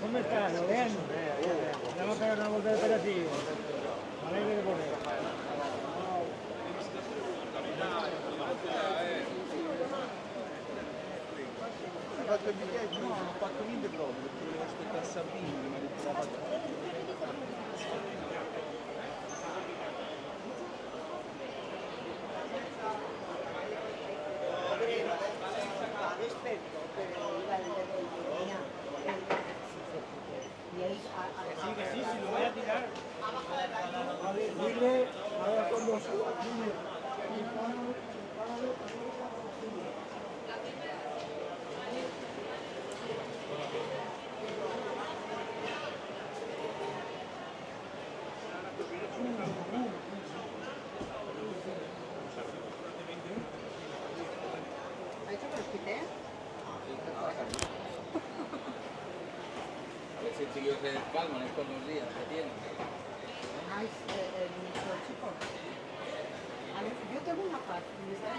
¿Cómo estás? ¿Lo bien? Vamos a pegar una vuelta de operativo. Alegre de poner. Hai fatto il biglietto? No, non ho fatto niente proprio perché volevo aspettare Sabino che mi ha detto la faccia. Rispetto per il livello dell'economia. Que sí, si lo voy a tirar. A ver, dile, ahora con dos, dile. ¿Ha hecho que los quité? A ver si el chiquillo se despalman estos dos días que tienen. Ay, nuestro chico. A ver, yo tengo una parte. Me está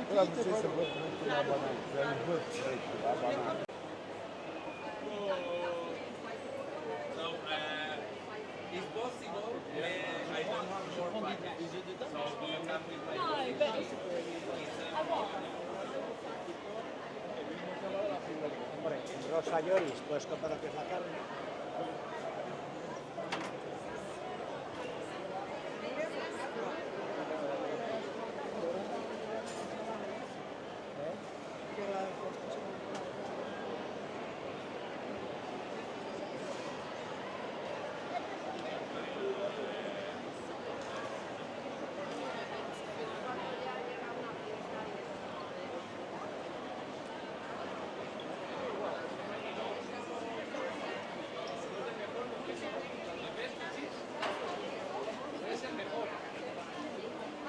Però non so se può mettere la banana, il bel freddo, la banana. So, it's possible, I don't have more package. So do you come with my Hombre, en Rosa Lloris puedes comprar lo que es la carne.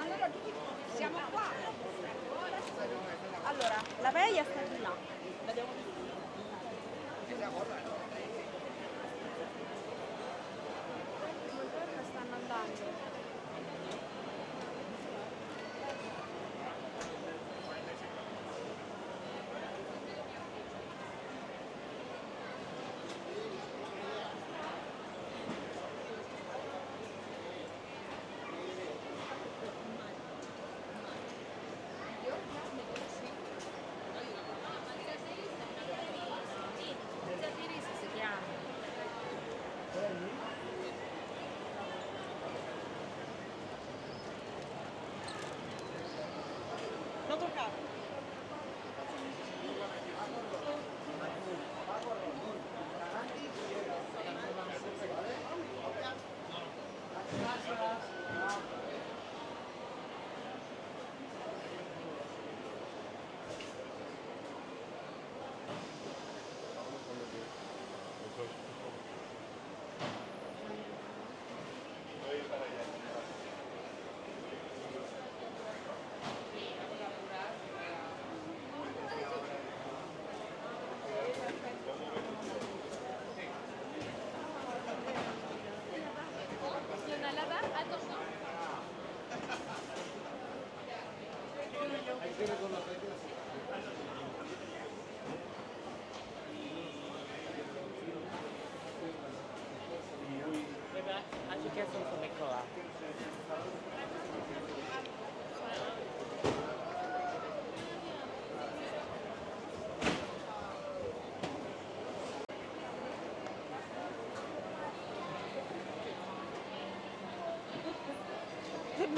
Allora siamo qua. Allora, la veglia sta di là. Vediamo di stanno andando.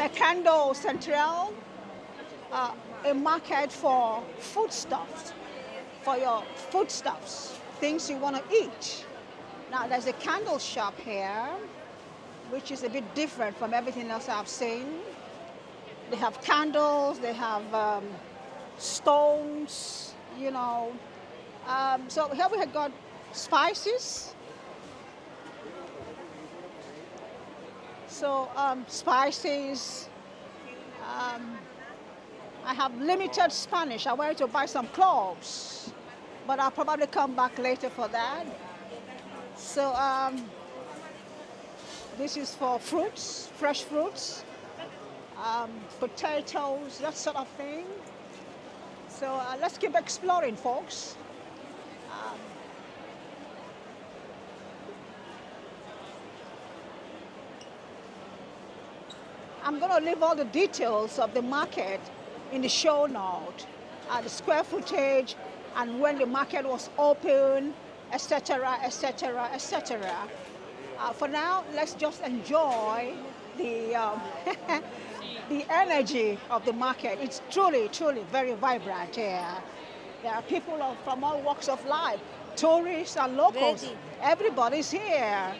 Mercado Central, a market for foodstuffs, for your foodstuffs, things you want to eat. Now there's a candle shop here, which is a bit different from everything else I've seen. They have candles, they have stones, you know. So here we have got spices. So spices. I have limited Spanish. I wanted to buy some cloves, but I'll probably come back later for that. So this is for fruits, fresh fruits, potatoes, that sort of thing. So let's keep exploring, folks. I'm going to leave all the details of the market in the show note, the square footage, and when the market was open, etc., etc., etc. For now, let's just enjoy the the energy of the market. It's truly, truly very vibrant here. There are people from all walks of life, tourists and locals. Vedi. Everybody's here.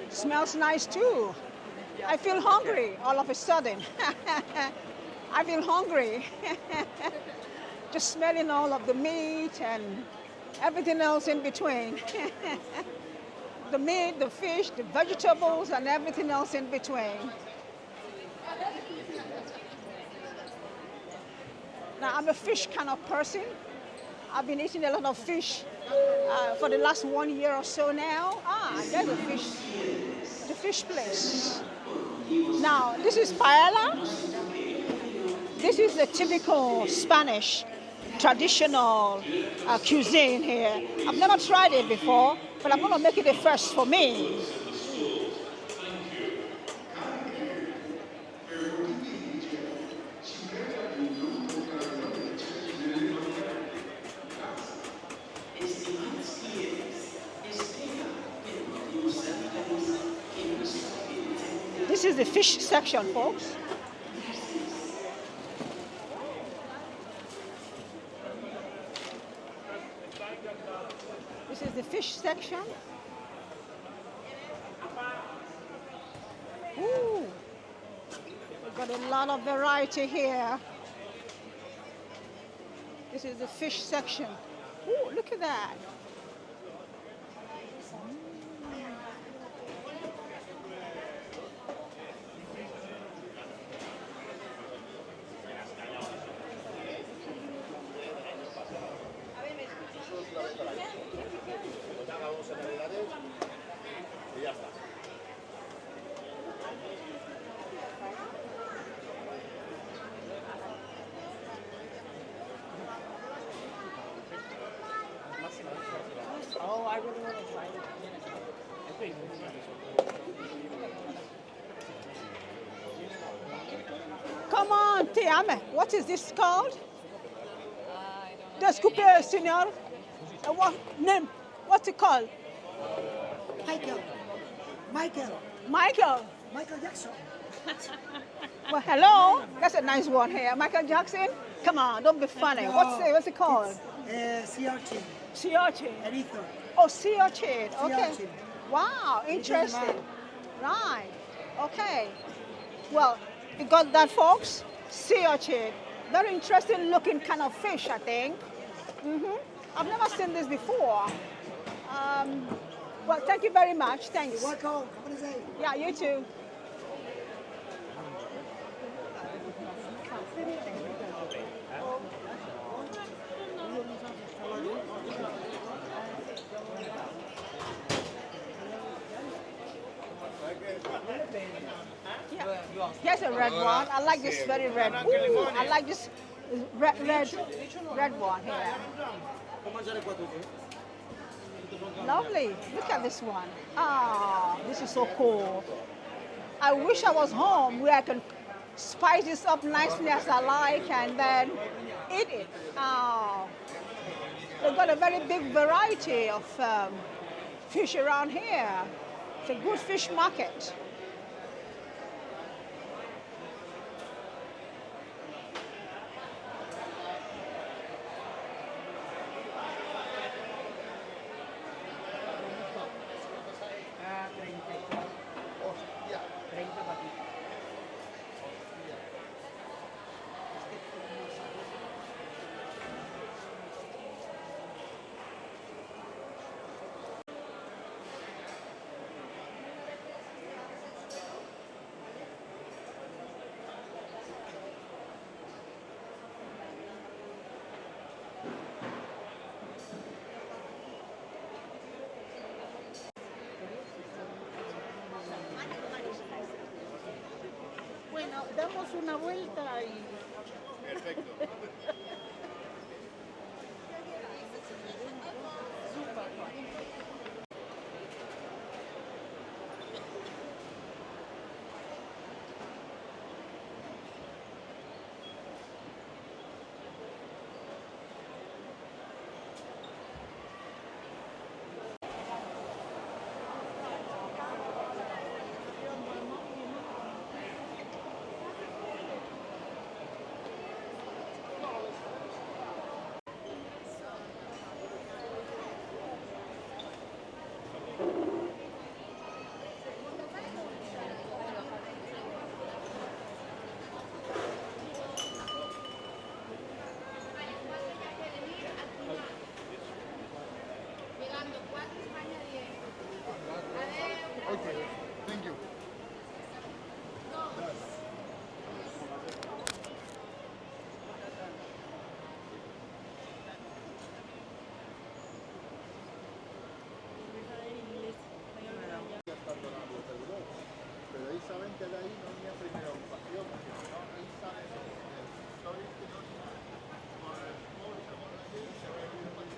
Smells nice too. I feel hungry all of a sudden. I feel hungry. Just smelling all of the meat and everything else in between. The meat, the fish, the vegetables, and everything else in between. Now, I'm a fish kind of person. I've been eating a lot of fish for the last 1 year or so now. There's the fish place. Now, this is paella. This is the typical Spanish traditional cuisine here. I've never tried it before, but I'm going to make it a first for me. This is the fish section, folks. This is the fish section. Ooh, we've got a lot of variety here. This is the fish section. Ooh, look at that. Oh, I really want to try it. Come on, te ame. What is this called? Disculpe, señor. What name? What's it called? Michael. Michael. Michael Jackson. Well, hello. That's a nice one here. Michael Jackson. Come on, don't be funny. No, What's it called? Sea urchin. Sea urchin. An ether. Oh, sea urchin. Sea Okay. urchin. Wow, It interesting. doesn't Right. Okay. Well, you got that, folks? Sea urchin. Very interesting looking kind of fish, I think. I've never seen this before. Well, thank you very much. Thanks. Welcome. What is it? Yeah, you too. Yeah. Here's a red one. I like this very red. Ooh, I like this red one here. Lovely. Look at this one. Ah, this is so cool. I wish I was home where I can spice this up nicely as I like and then eat it. Ah, they've got a very big variety of fish around here. It's a good fish market. Ah, 34. 30 patitas. Bueno, damos una vuelta y... Perfecto. Okay, thank you. Precisamente de ahí no es mi primera ocupación, sino ahí sale historias que no por el móvil, por la ley, se ve bien.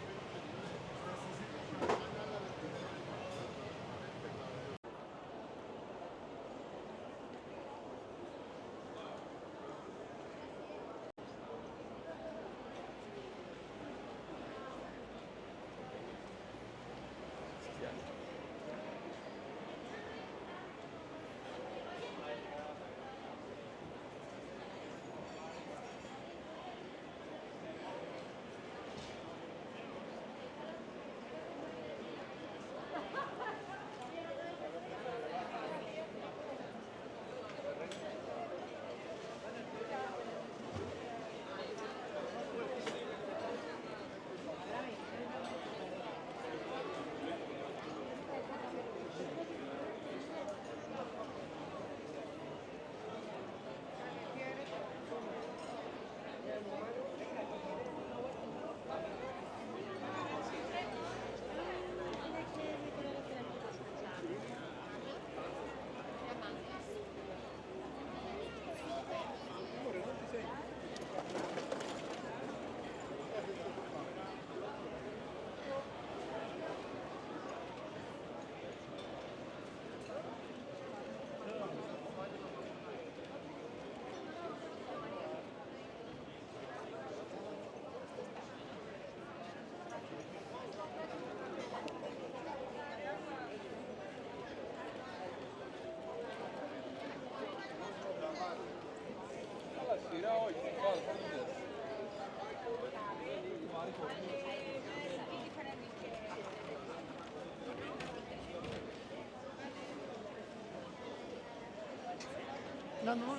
No, no.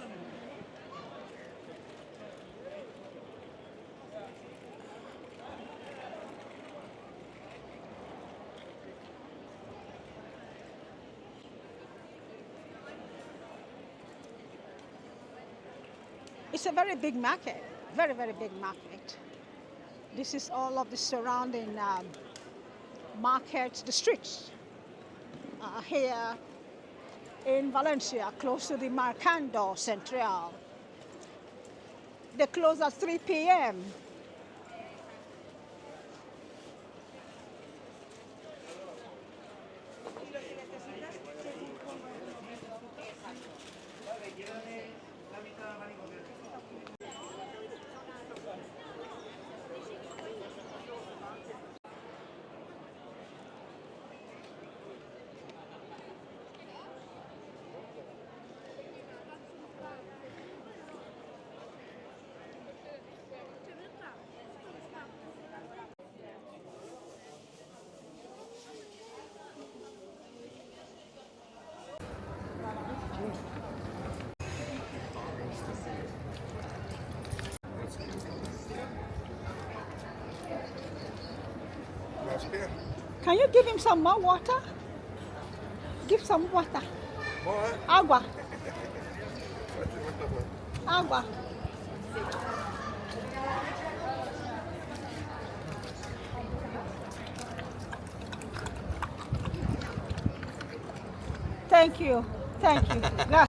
It's a very big market, very, very big market. This is all of the surrounding markets, the streets here in Valencia, close to the Mercado Central. They close at 3 p.m. Can you give him some more water? Give some water. More? Agua. Let's see what's the one. Agua. Thank you. Thank you.